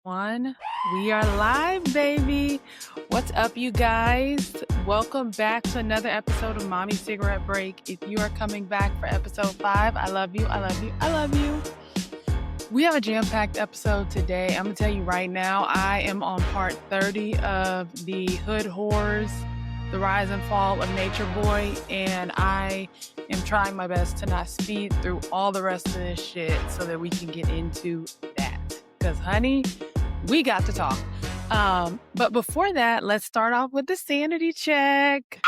One, we are live, baby. What's up, you guys? Welcome back to another episode of Mommy Cigarette Break. If you are coming back for episode 5, I love you, I love you, I love you. We have a jam-packed episode today. I'm gonna tell you right now, I am on part 30 of the Hood Whores, the rise and fall of Nature Boy, and I am trying my best to not speed through all the rest of this shit so that we can get into that. Because, honey, we got to talk. But before that, let's start off with the sanity check.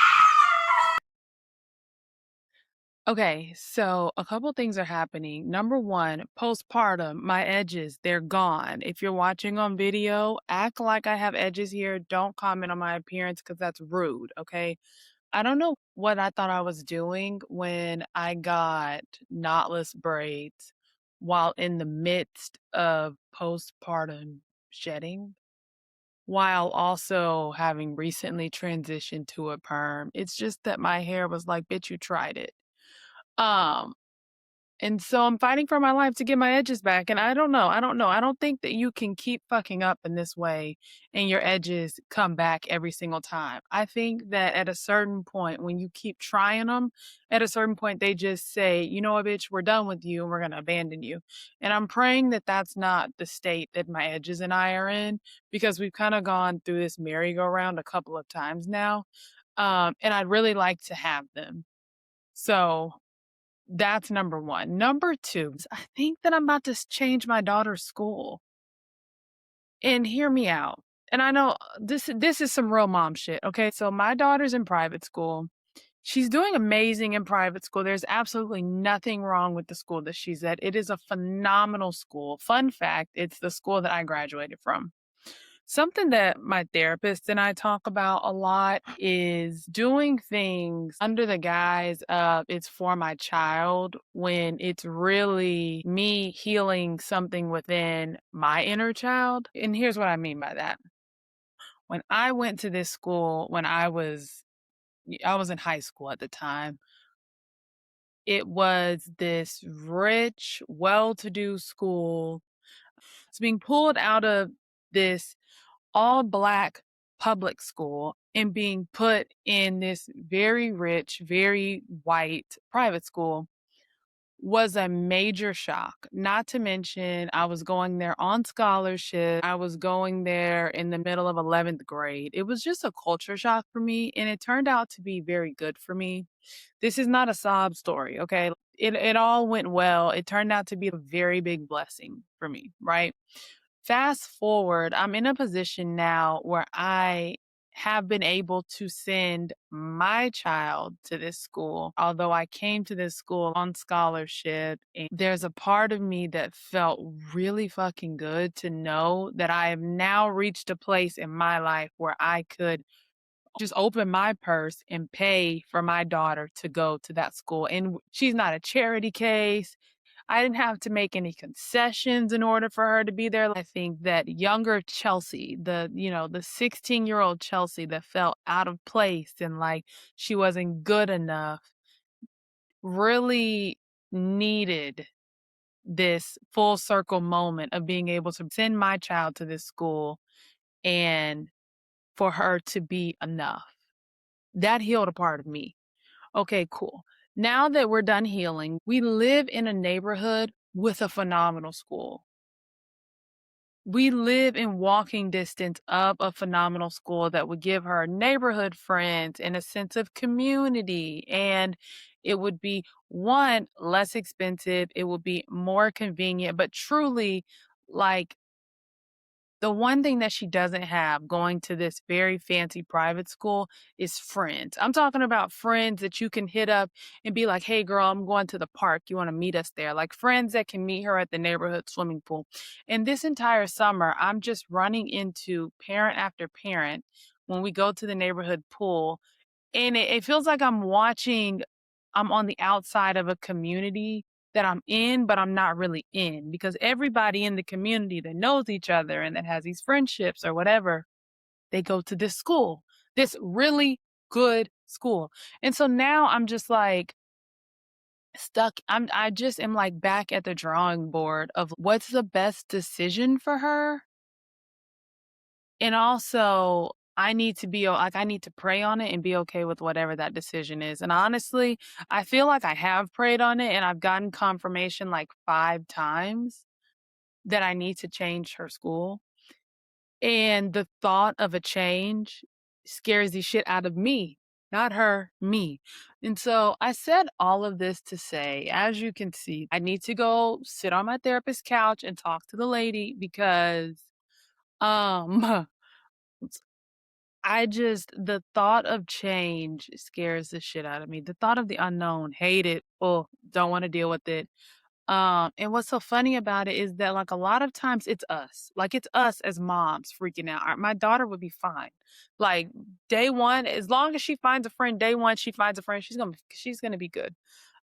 Okay, so a couple things are happening. Number one, postpartum, my edges, they're gone. If you're watching on video, act like I have edges here. Don't comment on my appearance because that's rude, okay? I don't know what I thought I was doing when I got knotless braids while in the midst of postpartum shedding, while also having recently transitioned to a perm. It's just that my hair was like, bitch, you tried it. And so I'm fighting for my life to get my edges back. And I don't know. I don't think that you can keep fucking up in this way and your edges come back every single time. I think that at a certain point, when you keep trying them, at a certain point, they just say, you know what, bitch, we're done with you and we're going to abandon you. And I'm praying that that's not the state that my edges and I are in, because we've kind of gone through this merry-go-round a couple of times now. And I'd really like to have them. So that's number one. Number two, I think that I'm about to change my daughter's school. And hear me out. And I know this is some real mom shit, okay? So my daughter's in private school. She's doing amazing in private school. There's absolutely nothing wrong with the school that she's at. It is a phenomenal school. Fun fact, it's the school that I graduated from. Something that my therapist and I talk about a lot is doing things under the guise of it's for my child when it's really me healing something within my inner child. And here's what I mean by that. When I went to this school when I was in high school at the time, it was this rich, well-to-do school. It's being pulled out of this all Black public school and being put in this very rich, very white private school was a major shock. Not to mention, I was going there on scholarship. I was going there in the middle of 11th grade. It was just a culture shock for me, and it turned out to be very good for me. This is not a sob story, okay? It all went well. It turned out to be a very big blessing for me, right? Fast forward, I'm in a position now where I have been able to send my child to this school, although I came to this school on scholarship. And there's a part of me that felt really fucking good to know that I have now reached a place in my life where I could just open my purse and pay for my daughter to go to that school. And she's not a charity case. I didn't have to make any concessions in order for her to be there. I think that younger Chelsea, the 16-year-old Chelsea that felt out of place and like she wasn't good enough, really needed this full circle moment of being able to send my child to this school and for her to be enough. That healed a part of me. Okay, cool. Now that we're done healing, we live in a neighborhood with a phenomenal school. We live in walking distance of a phenomenal school that would give her neighborhood friends and a sense of community. And it would be, one, less expensive. It would be more convenient, but truly, like, the one thing that she doesn't have going to this very fancy private school is friends. I'm talking about friends that you can hit up and be like, hey, girl, I'm going to the park. You want to meet us there? Like friends that can meet her at the neighborhood swimming pool. And this entire summer, I'm just running into parent after parent when we go to the neighborhood pool. And it feels like I'm on the outside of a community that I'm in, but I'm not really in, because everybody in the community that knows each other and that has these friendships or whatever, they go to this school, this really good school. And so now I'm just like stuck. I just am like back at the drawing board of what's the best decision for her. And also, I need to be like, I need to pray on it and be okay with whatever that decision is. And honestly, I feel like I have prayed on it and I've gotten confirmation like 5 times that I need to change her school. And the thought of a change scares the shit out of me, not her, me. And so I said all of this to say, as you can see, I need to go sit on my therapist's couch and talk to the lady because um the thought of change scares the shit out of me. The thought of the unknown, hate it. Oh, don't want to deal with it. And what's so funny about it is that like a lot of times it's us. Like it's us as moms freaking out. My daughter would be fine. Like day one, as long as she finds a friend, day one she finds a friend, she's gonna be good.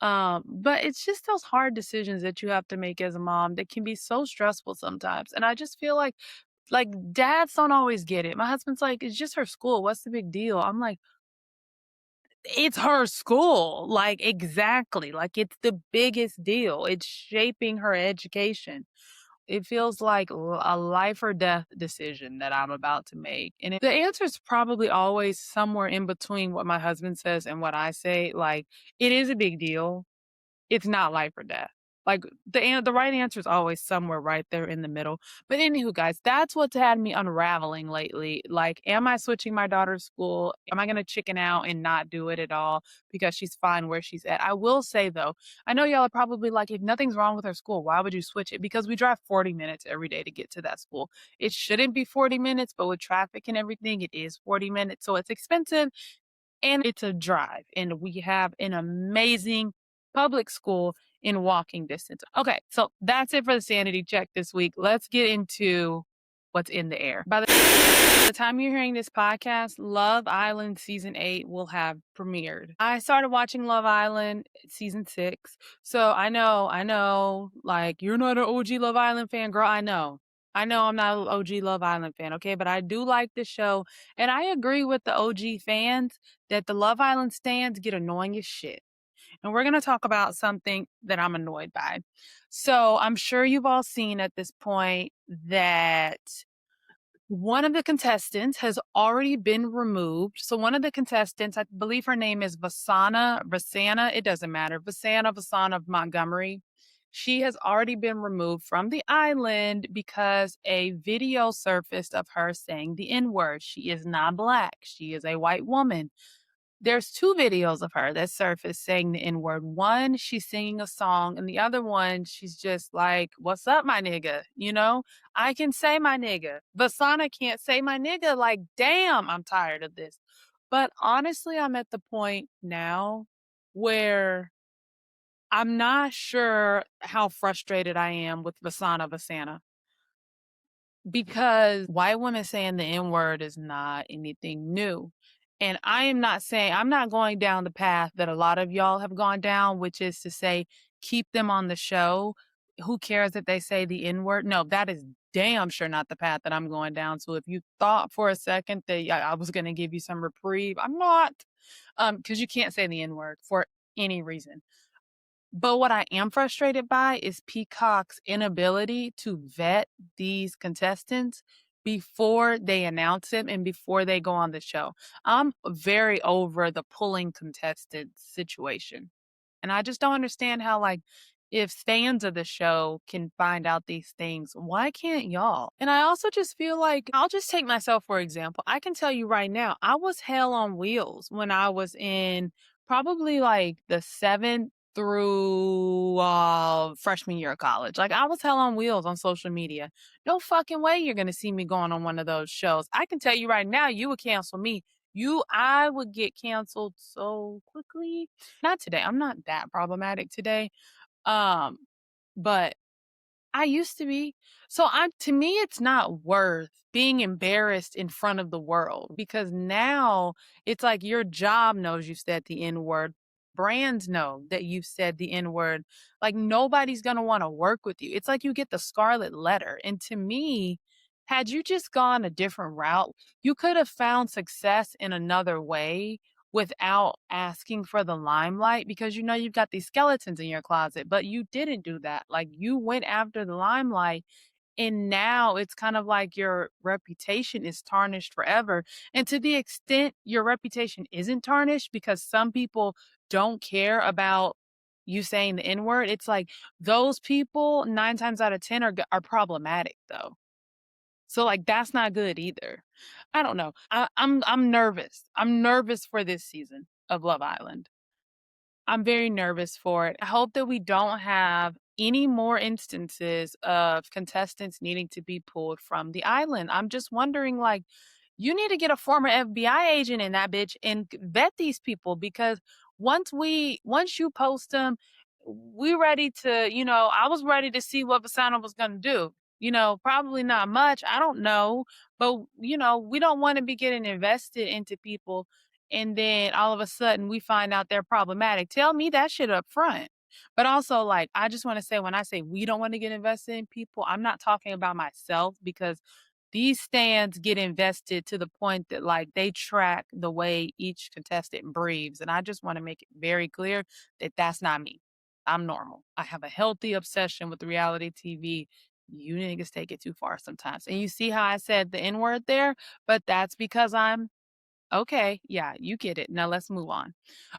But it's just those hard decisions that you have to make as a mom that can be so stressful sometimes. And I just feel like dads don't always get it. My husband's like, it's just her school. What's the big deal? I'm like, it's her school. Like, exactly. Like, it's the biggest deal. It's shaping her education. It feels like a life or death decision that I'm about to make. And the answer is probably always somewhere in between what my husband says and what I say. Like, it is a big deal. It's not life or death. Like, the right answer is always somewhere right there in the middle. But anywho, guys, that's what's had me unraveling lately. Like, am I switching my daughter's school? Am I gonna chicken out and not do it at all because she's fine where she's at? I will say, though, I know y'all are probably like, "If nothing's wrong with her school, why would you switch it?" Because we drive 40 minutes every day to get to that school. It shouldn't be 40 minutes, but with traffic and everything, it is 40 minutes, so it's expensive and it's a drive, and we have an amazing public school in walking distance. Okay, so that's it for the sanity check this week. Let's get into what's in the air. By the time you're hearing this podcast, Love Island season 8 will have premiered. I started watching Love Island season 6. So I know, like, you're not an OG Love Island fan, girl. I know. I know I'm not an OG Love Island fan, okay? But I do like the show. And I agree with the OG fans that the Love Island stands get annoying as shit. And we're going to talk about something that I'm annoyed by. So I'm sure you've all seen at this point that one of the contestants has already been removed. So one of the contestants, I believe her name is Vasana, it doesn't matter. Vasana of Montgomery. She has already been removed from the island because a video surfaced of her saying the N-word. She is not black. She is a white woman. There's 2 videos of her that surfaced saying the N-word. One, she's singing a song, and the other one, she's just like, "What's up, my nigga?" You know? I can say my nigga. Vasana can't say my nigga. Like, damn, I'm tired of this. But honestly, I'm at the point now where I'm not sure how frustrated I am with Vasana. Because white women saying the N word is not anything new. And I am not saying, I'm not going down the path that a lot of y'all have gone down, which is to say, keep them on the show. Who cares if they say the N word? No, that is damn sure not the path that I'm going down. So if you thought for a second that I was going to give you some reprieve, I'm not. Because you can't say the N word for any reason. But what I am frustrated by is Peacock's inability to vet these contestants before they announce them and before they go on the show. I'm very over the pulling contestants situation. And I just don't understand how, like, if fans of the show can find out these things, why can't y'all? And I also just feel like, I'll just take myself for example. I can tell you right now, I was hell on wheels when I was in probably like the 7th through freshman year of college. Like, I was hell on wheels on social media. No fucking way you're gonna see me going on one of those shows. I can tell you right now, you would cancel me. I would get canceled so quickly. Not today. I'm not that problematic today. Um, but I used to be. So to me, it's not worth being embarrassed in front of the world because now it's like your job knows you said the N word. Brands know that you've said the N word. Like, nobody's going to want to work with you. It's like you get the scarlet letter. And to me, had you just gone a different route, you could have found success in another way without asking for the limelight because you know you've got these skeletons in your closet, but you didn't do that. Like, you went after the limelight And now it's kind of like your reputation is tarnished forever. And to the extent your reputation isn't tarnished because some people don't care about you saying the N word, it's like those people 9 times out of 10 are problematic though. So like that's not good either. I don't know. I'm nervous. I'm nervous for this season of Love Island. I'm very nervous for it. I hope that we don't have any more instances of contestants needing to be pulled from the island. I'm just wondering, like, you need to get a former FBI agent in that bitch and vet these people because once you post them, we ready to, I was ready to see what Basana was gonna do. Probably not much. I don't know. But we don't want to be getting invested into people and then all of a sudden we find out they're problematic. Tell me that shit up front. But also, like, I just want to say when I say we don't want to get invested in people, I'm not talking about myself because these stands get invested to the point that like they track the way each contestant breathes. And I just want to make it very clear that that's not me. I'm normal. I have a healthy obsession with reality TV. You niggas take it too far sometimes. And you see how I said the N word there, but that's because I'm okay. Yeah, you get it. Now let's move on.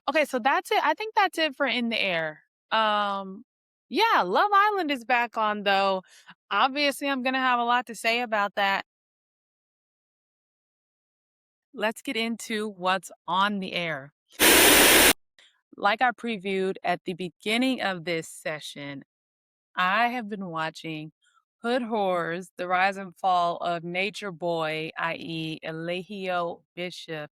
Okay, so that's it. I think that's it for In the Air. Um, yeah, Love Island is back on though. Obviously, I'm gonna have a lot to say about that. Let's get into what's on the air. Like I previewed at the beginning of this session, I have been watching Hood Horrors, The Rise and Fall of Nature Boy, i.e. Eligio Bishop,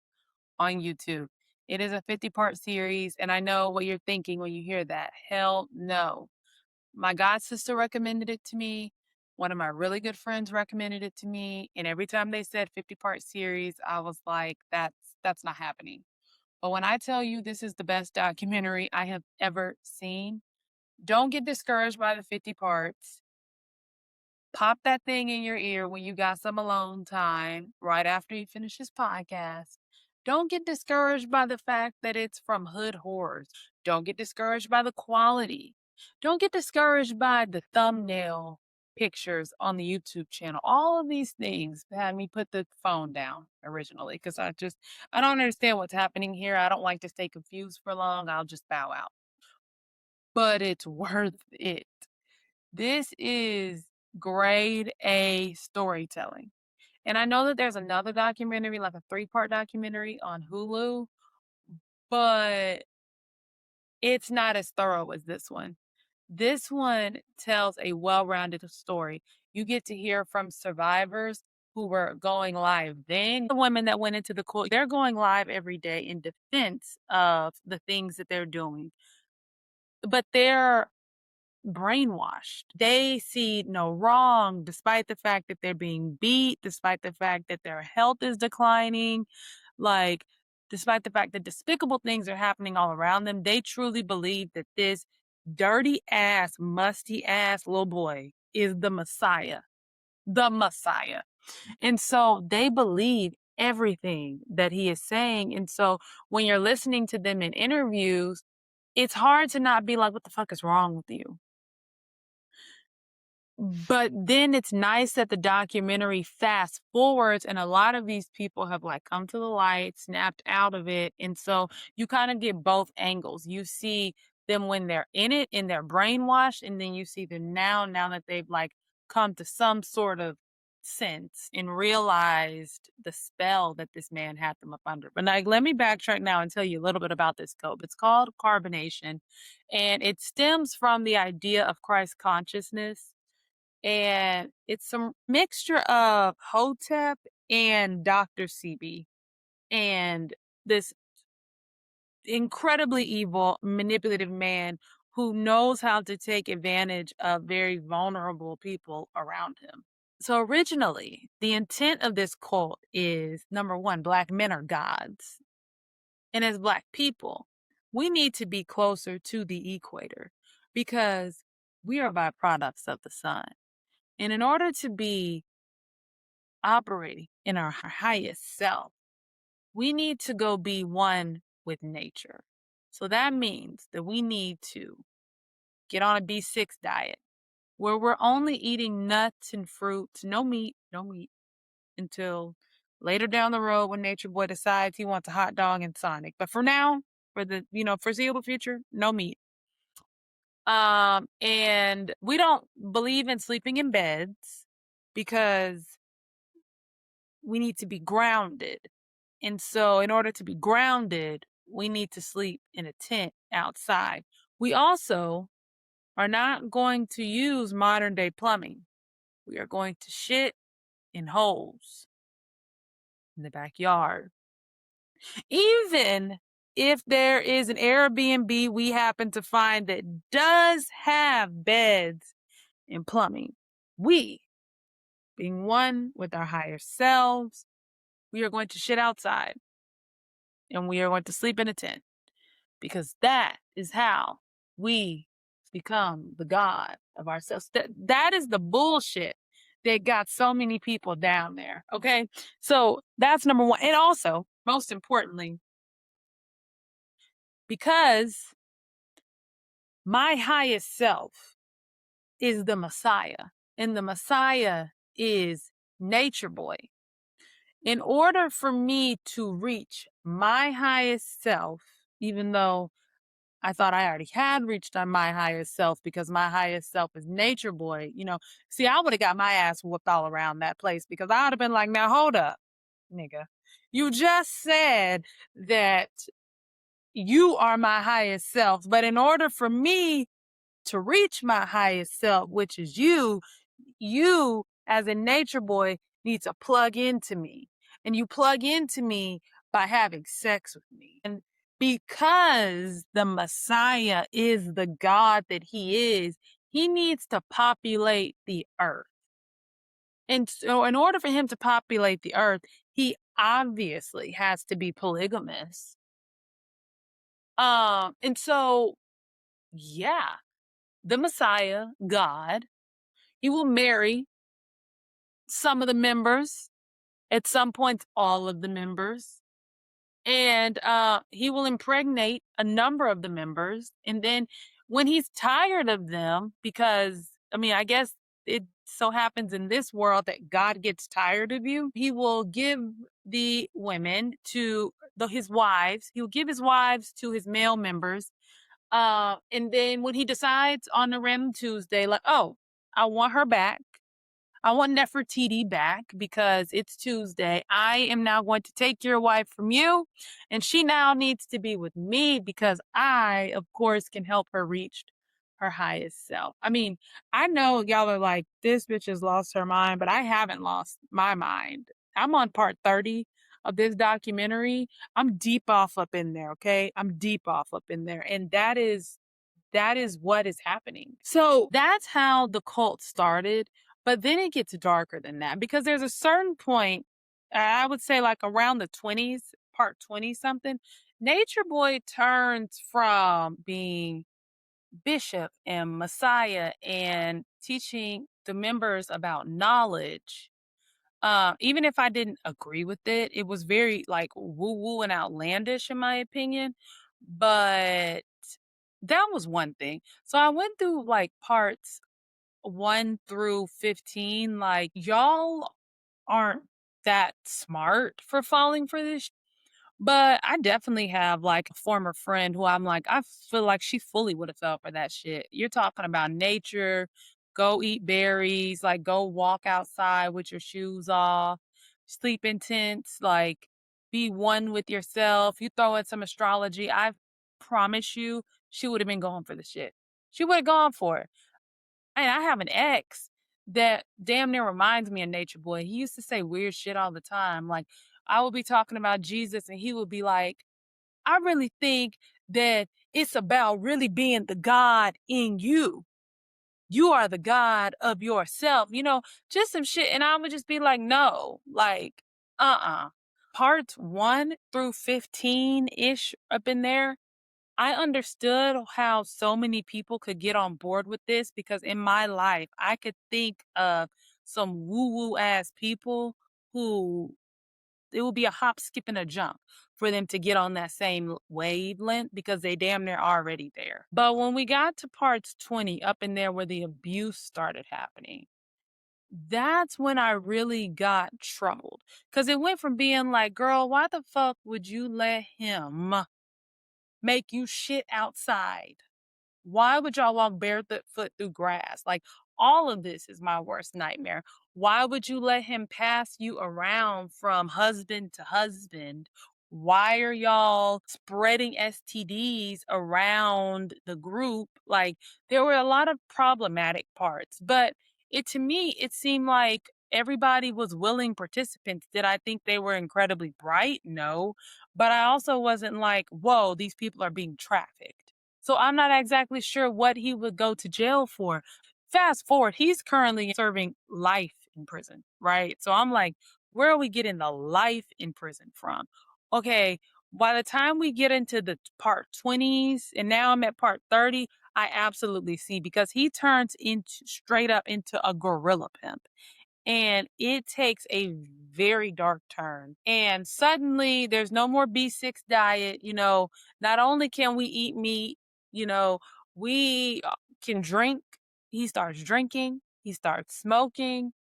on YouTube. It is a 50-part series, and I know what you're thinking when you hear that. Hell no. My god sister recommended it to me. One of my really good friends recommended it to me, and every time they said 50-part series, I was like, that's not happening. But when I tell you this is the best documentary I have ever seen, don't get discouraged by the 50 parts. Pop that thing in your ear when you got some alone time right after you finish this podcast. Don't get discouraged by the fact that it's from Hood Horrors. Don't get discouraged by the quality. Don't get discouraged by the thumbnail pictures on the YouTube channel. All of these things had me put the phone down originally because I don't understand what's happening here. I don't like to stay confused for long. I'll just bow out. But it's worth it. This is grade A storytelling. And I know that there's another documentary, like a 3-part documentary on Hulu, but it's not as thorough as this one. This one tells a well-rounded story. You get to hear from survivors who were going live then. The women that went into the court, they're going live every day in defense of the things that they're doing. But they're brainwashed. They see no wrong despite the fact that they're being beat, despite the fact that their health is declining, like despite the fact that despicable things are happening all around them. They truly believe that this dirty ass, musty ass little boy is the Messiah. The Messiah. And so they believe everything that he is saying. And so when you're listening to them in interviews, it's hard to not be like, what the fuck is wrong with you? But then it's nice that the documentary fast forwards and a lot of these people have like come to the light, snapped out of it. And so you kind of get both angles. You see them when they're in it and they're brainwashed, and then you see them now that they've like come to some sort of sense and realized the spell that this man had them up under. But like, let me backtrack now and tell you a little bit about this scope. It's called Carbonation, and it stems from the idea of Christ consciousness, and it's some mixture of Hotep and Dr. CB and this incredibly evil, manipulative man who knows how to take advantage of very vulnerable people around him. So originally, the intent of this cult is, number one, Black men are gods. And as Black people, we need to be closer to the equator because we are byproducts of the sun. And in order to be operating in our highest self, we need to go be one with nature. So that means that we need to get on a B6 diet. where we're only eating nuts and fruits, no meat, until later down the road when Nature Boy decides he wants a hot dog and Sonic. But for now, for the foreseeable future, no meat. And we don't believe in sleeping in beds because we need to be grounded. And so in order to be grounded, we need to sleep in a tent outside. We also are not going to use modern day plumbing. We are going to shit in holes in the backyard. Even if there is an Airbnb we happen to find that does have beds and plumbing, we, being one with our higher selves, we are going to shit outside and we are going to sleep in a tent because that is how we become the God of ourselves. That is the bullshit that got so many people down there. Okay. So that's number one. And also, most importantly, because my highest self is the Messiah, and the Messiah is Nature Boy. In order for me to reach my highest self, even though I thought I already had reached on my highest self because my highest self is Nature Boy, see, I would have got my ass whooped all around that place because I would have been like, now hold up, nigga. You just said that you are my highest self, but in order for me to reach my highest self, which is you as a Nature Boy need to plug into me. And you plug into me by having sex with me. And because the Messiah is the God that he is, he needs to populate the earth. And so in order for him to populate the earth, he obviously has to be polygamous. And so, yeah, the Messiah, God, he will marry some of the members, at some points, all of the members. And he will impregnate a number of the members. And then when he's tired of them, because, I guess it so happens in this world that God gets tired of you, he will give the women to his wives. He'll give his wives to his male members. And then when he decides on a random Tuesday, like, oh, I want her back. I want Nefertiti back because it's Tuesday. I am now going to take your wife from you, and she now needs to be with me because I, of course, can help her reach her highest self. I know y'all are like, this bitch has lost her mind, but I haven't lost my mind. I'm on part 30 of this documentary. I'm deep off up in there, okay? I'm deep off up in there. And that is what is happening. So that's how the cult started. But then it gets darker than that because there's a certain point, I would say like around the 20s, part 20 something, Nature Boy turns from being bishop and Messiah and teaching the members about knowledge. Even if I didn't agree with it, it was very like woo-woo and outlandish in my opinion. But that was one thing. So I went through like parts 1 through 15. Like, y'all aren't that smart for falling for this. But I definitely have like a former friend who I'm like, I feel like she fully would have fell for that shit. You're talking about nature, go eat berries, like go walk outside with your shoes off, sleep in tents, like be one with yourself. You throw in some astrology, I promise you, she would have been going for the shit. She would have gone for it. And I have an ex that damn near reminds me of Nature Boy. He used to say weird shit all the time. Like, I would be talking about Jesus and he would be like, I really think that it's about really being the God in you. You are the God of yourself, just some shit. And I would just be like, no, like, Parts 1 through 15 ish up in there, I understood how so many people could get on board with this because in my life, I could think of some woo woo ass people who it will be a hop, skip, and a jump for them to get on that same wavelength because they damn near already there. But when we got to parts 20, up in there where the abuse started happening, that's when I really got troubled. Cause it went from being like, girl, why the fuck would you let him make you shit outside? Why would y'all walk barefoot through grass? Like, all of this is my worst nightmare. Why would you let him pass you around from husband to husband? Why are y'all spreading STDs around the group? Like, there were a lot of problematic parts, but to me, it seemed like everybody was willing participants. Did I think they were incredibly bright? No. But I also wasn't like, whoa, these people are being trafficked. So I'm not exactly sure what he would go to jail for. Fast forward, he's currently serving life in prison, right? So I'm like, where are we getting the life in prison from? Okay, by the time we get into the part 20s, and now I'm at part 30, I absolutely see, because he turns into straight up into a gorilla pimp. And it takes a very dark turn. And suddenly there's no more B6 diet. Not only can we eat meat, we can drink. He starts drinking, he starts smoking.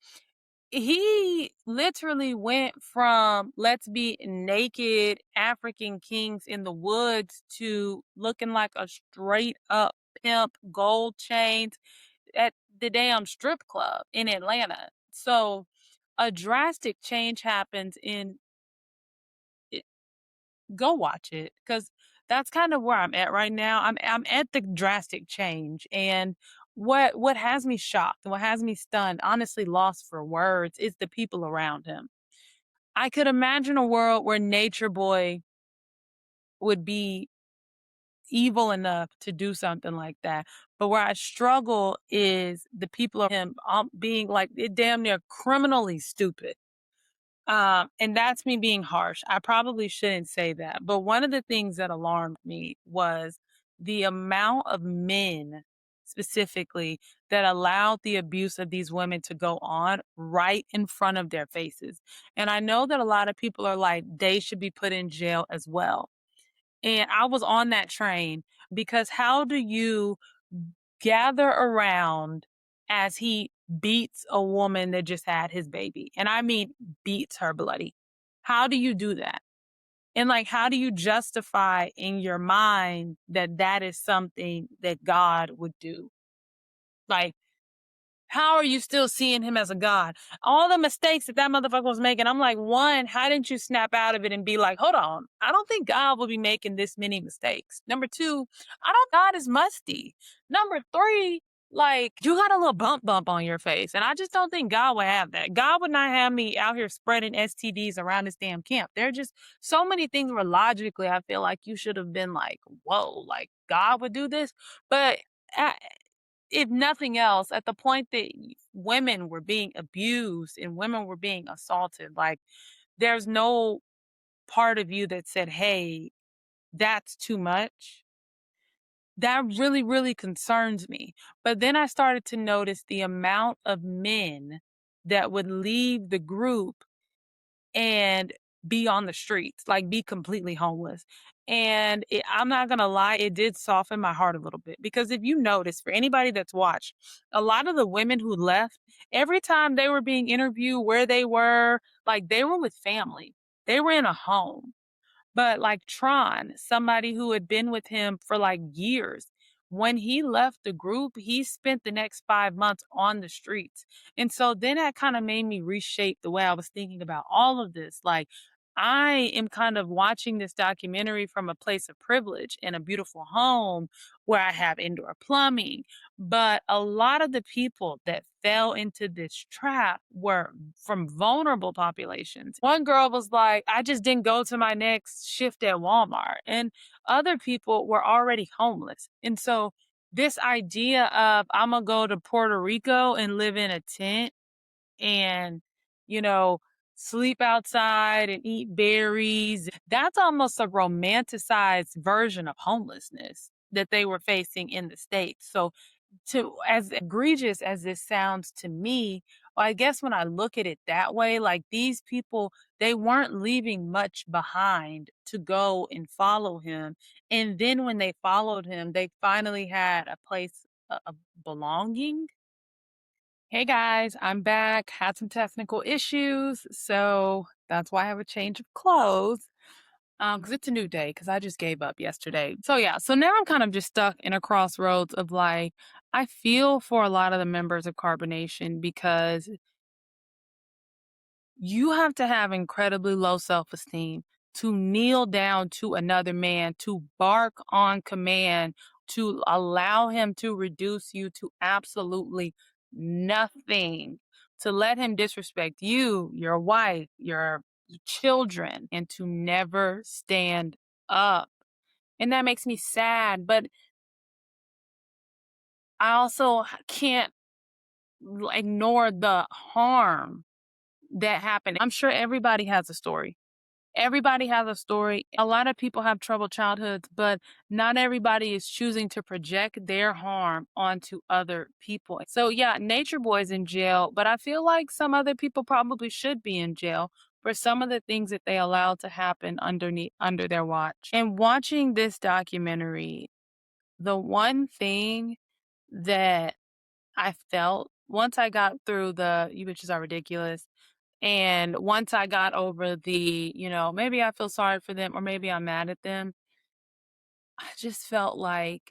He literally went from let's be naked African kings in the woods to looking like a straight up pimp, gold chains at the damn strip club in Atlanta. So a drastic change happens in it. Go watch it, because that's kind of where I'm at right now. I'm at the drastic change, and what has me shocked and what has me stunned, honestly lost for words, is the people around him. I could imagine a world where Nature Boy would be evil enough to do something like that. But where I struggle is the people of him being like damn near criminally stupid. And that's me being harsh. I probably shouldn't say that. But one of the things that alarmed me was the amount of men specifically that allowed the abuse of these women to go on right in front of their faces. And I know that a lot of people are like, they should be put in jail as well. And I was on that train, because how do you gather around as he beats a woman that just had his baby? And I mean, beats her bloody. How do you do that? And like, how do you justify in your mind that that is something that God would do? Like, how are you still seeing him as a god? All the mistakes that motherfucker was making, I'm like, one, how didn't you snap out of it and be like, hold on, I don't think God will be making this many mistakes. Number two, I don't God is musty. Number three, like, you got a little bump on your face. And I just don't think God would have that. God would not have me out here spreading STDs around this damn camp. There are just so many things where logically I feel like you should have been like, whoa, like God would do this. But if nothing else, at the point that women were being abused and women were being assaulted, like, there's no part of you that said, hey, that's too much. That really, really concerns me. But then I started to notice the amount of men that would leave the group and be on the streets, like be completely homeless. And I'm not going to lie, it did soften my heart a little bit, because if you notice, for anybody that's watched, a lot of the women who left, every time they were being interviewed where they were, like they were with family, they were in a home. But like Tron, somebody who had been with him for like years, when he left the group, he spent the next 5 months on the streets. And so then that kind of made me reshape the way I was thinking about all of this. Like, I am kind of watching this documentary from a place of privilege in a beautiful home where I have indoor plumbing. But a lot of the people that fell into this trap were from vulnerable populations. One girl was like, I just didn't go to my next shift at Walmart. And other people were already homeless. And so this idea of I'm going to go to Puerto Rico and live in a tent and, you know, sleep outside and eat berries, that's almost a romanticized version of homelessness that they were facing in the States. So, to as egregious as this sounds to me, Well, I guess when I look at it that way, like these people, they weren't leaving much behind to go and follow him. And then when they followed him, they finally had a place of belonging. Hey guys, I'm back. Had some technical issues, so that's why I have a change of clothes. Because it's a new day, because I just gave up yesterday. So yeah, so now I'm kind of just stuck in a crossroads of like, I feel for a lot of the members of Carbonation because you have to have incredibly low self-esteem to kneel down to another man, to bark on command, to allow him to reduce you to absolutely nothing, to let him disrespect you, your wife, your children, and to never stand up. And that makes me sad, but I also can't ignore the harm that happened. I'm sure everybody has a story. Everybody has a story. A lot of people have troubled childhoods, but not everybody is choosing to project their harm onto other people. So, yeah, Nature Boy's in jail, but I feel like some other people probably should be in jail for some of the things that they allowed to happen under their watch. And watching this documentary, the one thing that I felt once I got through the "you bitches are ridiculous," and once I got over the, maybe I feel sorry for them or maybe I'm mad at them, I just felt like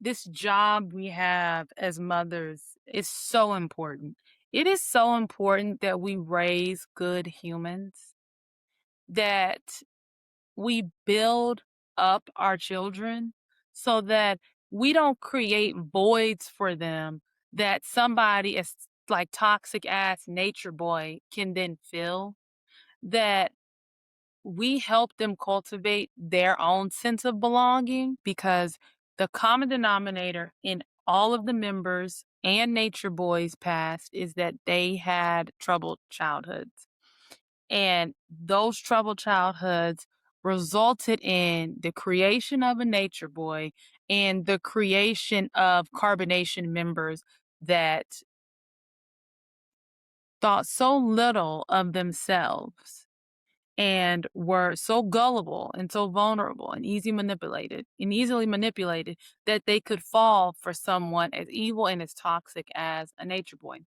this job we have as mothers is so important. It is so important that we raise good humans, that we build up our children so that we don't create voids for them that somebody as like toxic ass Nature Boy can then fill, that we help them cultivate their own sense of belonging, because the common denominator in all of the members and Nature Boys past is that they had troubled childhoods. And those troubled childhoods resulted in the creation of a Nature Boy and the creation of Carbonation members that thought so little of themselves and were so gullible and so vulnerable and easily manipulated that they could fall for someone as evil and as toxic as a Nature Boy.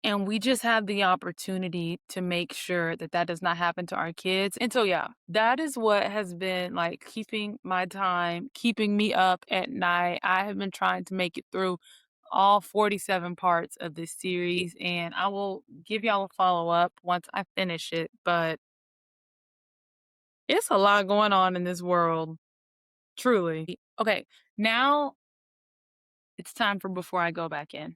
And we just have the opportunity to make sure that that does not happen to our kids. And so, yeah, that is what has been like keeping my time, keeping me up at night. I have been trying to make it through all 47 parts of this series, and I will give y'all a follow up once I finish it. But it's a lot going on in this world, truly. Okay, now it's time for Before I Go Back In.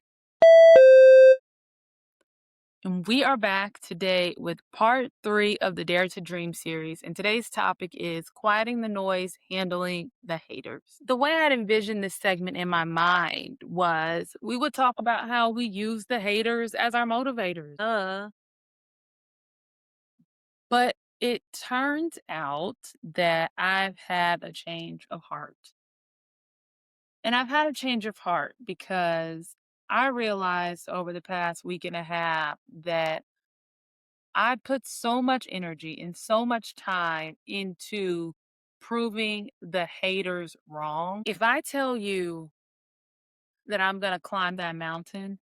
And we are back today with part 3 of the Dare to Dream series. And today's topic is quieting the noise, handling the haters. The way I'd envisioned this segment in my mind was we would talk about how we use the haters as our motivators. But it turns out that I've had a change of heart. And I've had a change of heart because I realized over the past week and a half that I put so much energy and so much time into proving the haters wrong. If I tell you that I'm going to climb that mountain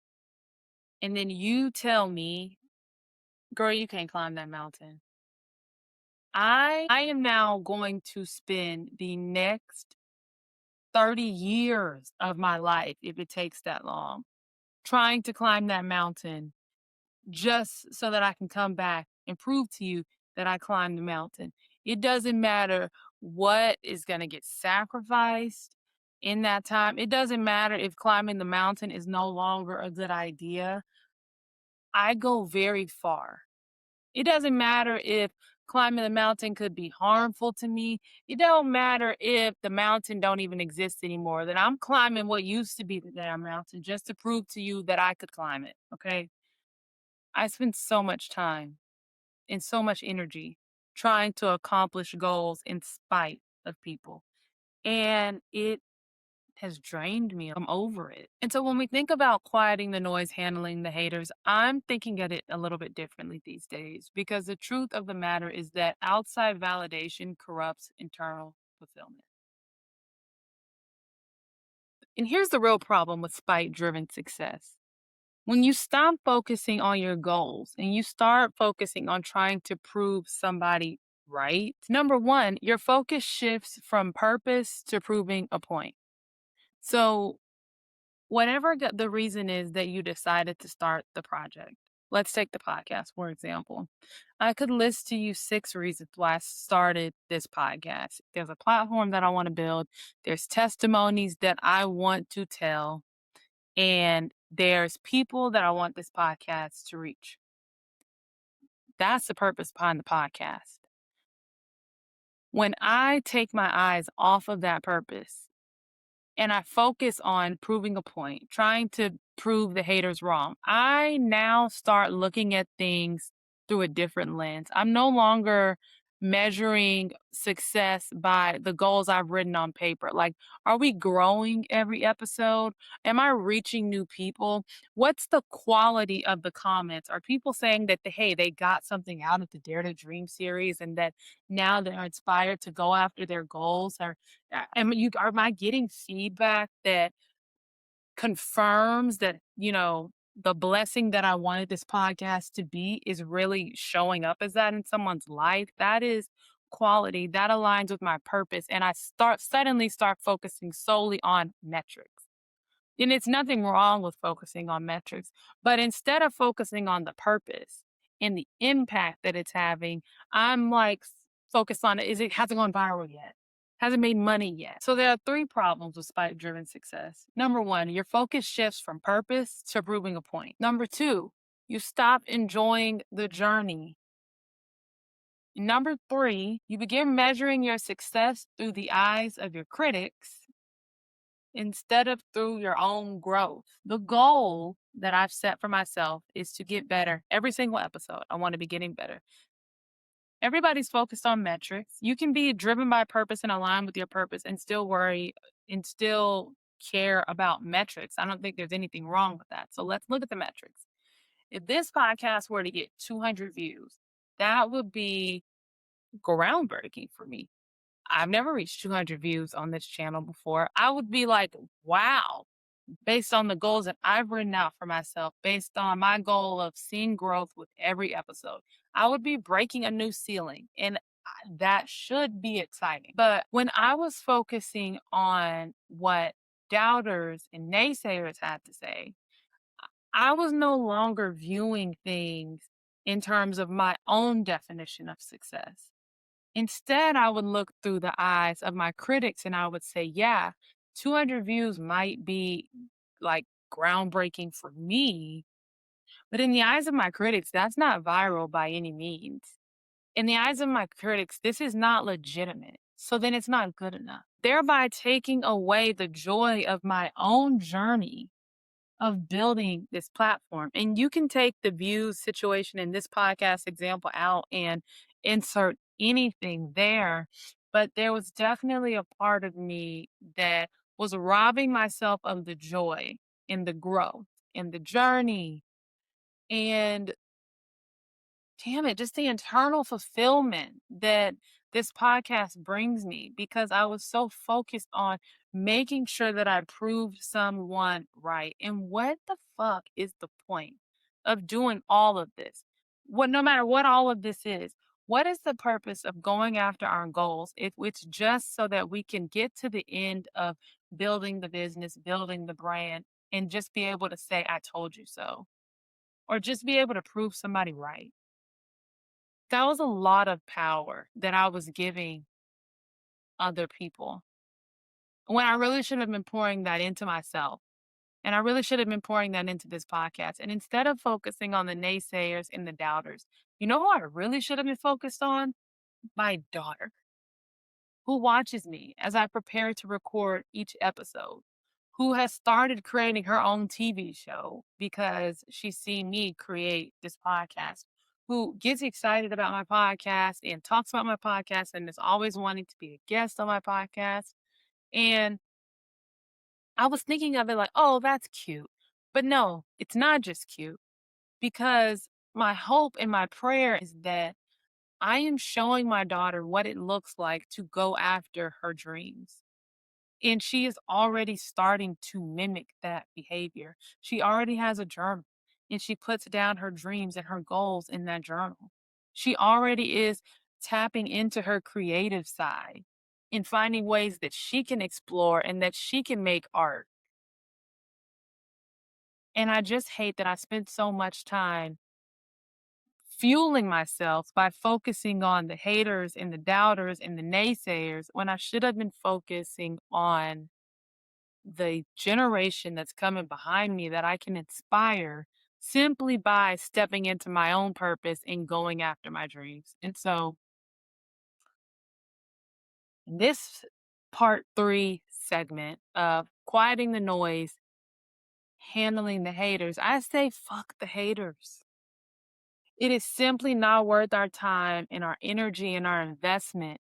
and then you tell me, girl, you can't climb that mountain, I am now going to spend the next 30 years of my life, if it takes that long, trying to climb that mountain just so that I can come back and prove to you that I climbed the mountain. It doesn't matter what is going to get sacrificed in that time. It doesn't matter if climbing the mountain is no longer a good idea. I go very far. It doesn't matter if climbing the mountain could be harmful to me. It don't matter if the mountain don't even exist anymore. That I'm climbing what used to be the damn mountain just to prove to you that I could climb it. Okay. I spend so much time and so much energy trying to accomplish goals in spite of people. And it has drained me. I'm over it. And so when we think about quieting the noise, handling the haters, I'm thinking at it a little bit differently these days because the truth of the matter is that outside validation corrupts internal fulfillment. And here's the real problem with spite driven success. When you stop focusing on your goals and you start focusing on trying to prove somebody right, number one, your focus shifts from purpose to proving a point. So, whatever the reason is that you decided to start the project, let's take the podcast, for example. I could list to you 6 reasons why I started this podcast. There's a platform that I want to build, there's testimonies that I want to tell, and there's people that I want this podcast to reach. That's the purpose behind the podcast. When I take my eyes off of that purpose and I focus on proving a point, trying to prove the haters wrong, I now start looking at things through a different lens. I'm no longer measuring success by the goals I've written on paper. Like, are we growing every episode? Am I reaching new people? What's the quality of the comments? Are people saying that, hey, they got something out of the Dare to Dream series and that now they're inspired to go after their goals? Or am I getting feedback that confirms that, the blessing that I wanted this podcast to be is really showing up as that in someone's life? That is quality. That aligns with my purpose. And I suddenly start focusing solely on metrics. And it's nothing wrong with focusing on metrics, but instead of focusing on the purpose and the impact that it's having, I'm like focused on it hasn't gone viral yet. Hasn't made money yet. So there are 3 problems with spike driven success. Number one, your focus shifts from purpose to proving a point. Number two, you stop enjoying the journey. Number three, you begin measuring your success through the eyes of your critics instead of through your own growth. The goal that I've set for myself is to get better every single episode. I want to be getting better. Everybody's focused on metrics. You can be driven by purpose and align with your purpose and still worry and still care about metrics. I don't think there's anything wrong with that. So let's look at the metrics. If this podcast were to get 200 views, that would be groundbreaking for me. I've never reached 200 views on this channel before. I would be like, wow, based on the goals that I've written out for myself, based on my goal of seeing growth with every episode. I would be breaking a new ceiling, and that should be exciting. But when I was focusing on what doubters and naysayers had to say, I was no longer viewing things in terms of my own definition of success. Instead, I would look through the eyes of my critics and I would say, yeah, 200 views might be like groundbreaking for me, but in the eyes of my critics, that's not viral by any means. In the eyes of my critics, this is not legitimate. So then it's not good enough, thereby taking away the joy of my own journey of building this platform. And you can take the views situation in this podcast example out and insert anything there. But there was definitely a part of me that was robbing myself of the joy in the growth, in the journey, and damn it, just the internal fulfillment that this podcast brings me because I was so focused on making sure that I proved someone right. And what the fuck is the point of doing all of this? No matter what all of this is, what is the purpose of going after our goals if it's just so that we can get to the end of building the business, building the brand, and just be able to say, I told you so, or just be able to prove somebody right? That was a lot of power that I was giving other people when I really should have been pouring that into myself. And I really should have been pouring that into this podcast. And instead of focusing on the naysayers and the doubters, you know who I really should have been focused on? My daughter, who watches me as I prepare to record each episode, who has started creating her own TV show because she's seen me create this podcast, who gets excited about my podcast and talks about my podcast and is always wanting to be a guest on my podcast. And I was thinking of it like, oh, that's cute. But no, it's not just cute because my hope and my prayer is that I am showing my daughter what it looks like to go after her dreams. And she is already starting to mimic that behavior. She already has a journal and she puts down her dreams and her goals in that journal. She already is tapping into her creative side and finding ways that she can explore and that she can make art. And I just hate that I spent so much time fueling myself by focusing on the haters and the doubters and the naysayers when I should have been focusing on the generation that's coming behind me that I can inspire simply by stepping into my own purpose and going after my dreams. And so, in this part 3 segment of quieting the noise, handling the haters, I say fuck the haters. It is simply not worth our time and our energy and our investment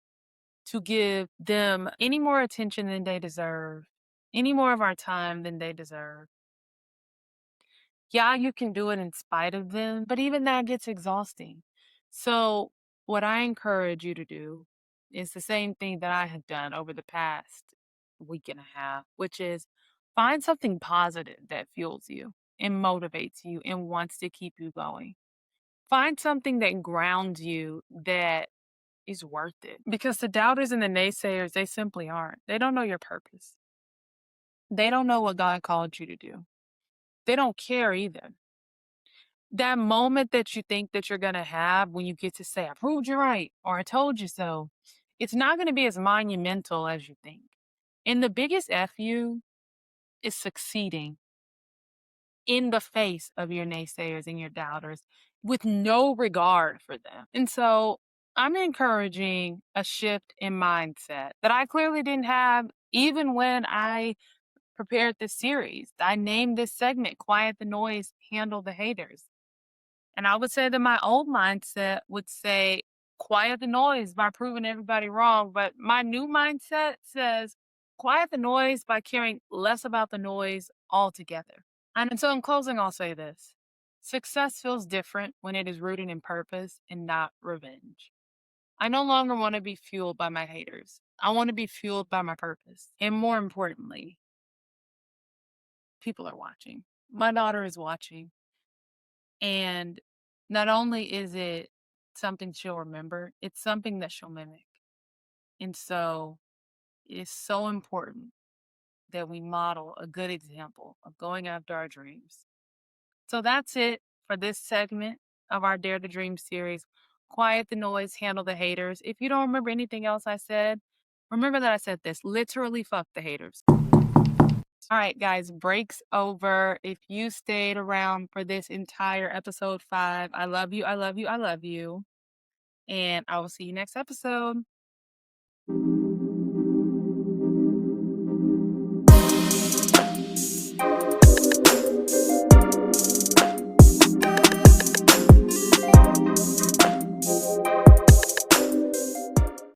to give them any more attention than they deserve, any more of our time than they deserve. Yeah, you can do it in spite of them, but even that gets exhausting. So, what I encourage you to do is the same thing that I have done over the past week and a half, which is find something positive that fuels you and motivates you and wants to keep you going. Find something that grounds you that is worth it. Because the doubters and the naysayers, they simply aren't. They don't know your purpose. They don't know what God called you to do. They don't care either. That moment that you think that you're gonna have when you get to say, "I proved you right," or "I told you so," it's not gonna be as monumental as you think. And the biggest F you is succeeding in the face of your naysayers and your doubters with no regard for them. And so I'm encouraging a shift in mindset that I clearly didn't have even when I prepared this series. I named this segment Quiet the Noise, Handle the Haters. And I would say that my old mindset would say, quiet the noise by proving everybody wrong. But my new mindset says, quiet the noise by caring less about the noise altogether. And so, in closing, I'll say this: success feels different when it is rooted in purpose and not revenge. I no longer want to be fueled by my haters. I want to be fueled by my purpose. And more importantly, people are watching. My daughter is watching. And not only is it something she'll remember, it's something that she'll mimic. And so it's so important that we model a good example of going after our dreams. So that's it for this segment of our Dare to Dream series. Quiet the noise, handle the haters. If you don't remember anything else I said, remember that I said this: literally fuck the haters. All right, guys, breaks over. If you stayed around for this entire episode 5, I love you. I love you. I love you. And I will see you next episode.